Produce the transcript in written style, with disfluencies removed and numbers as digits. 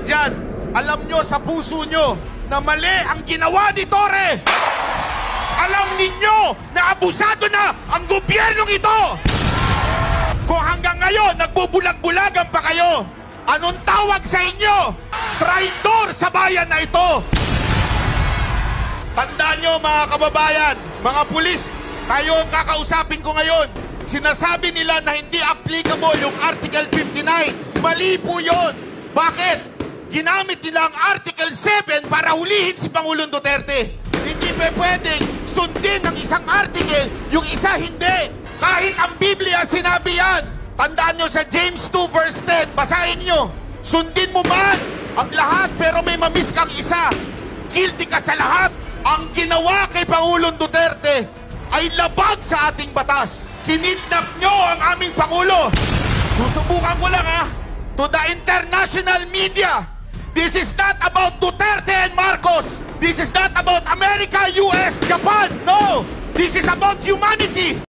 dyan, alam nyo sa puso nyo na mali ang ginawa ni Torre. Alam ninyo na abusado na ang gobyernong ito. Kung hanggang ngayon nagbubulag-bulagan pa kayo, anong tawag sa inyo? Traidor sa bayan na ito. Tandaan nyo mga kababayan, mga pulis, kayo ang kakausapin ko ngayon. Sinasabi nila na hindi applicable yung Article 59. Mali po yun. Bakit? Ginamit nila ang Article 7 para hulihin si Pangulong Duterte. Hindi pa pwedeng sundin ng isang article, yung isa hindi. Kahit ang Biblia sinabi yan. Tandaan nyo sa James 2 verse 10, basahin nyo. Sundin mo man ang lahat pero may mamiss kang isa. Guilty ka sa lahat. Ang ginawa kay Pangulong Duterte ay labag sa ating batas. Kinidnap nyo ang aming Pangulo. Susubukan ko lang to the international media. This is not about Duterte and Marcos. This is not about America, US, Japan. No! This is about humanity.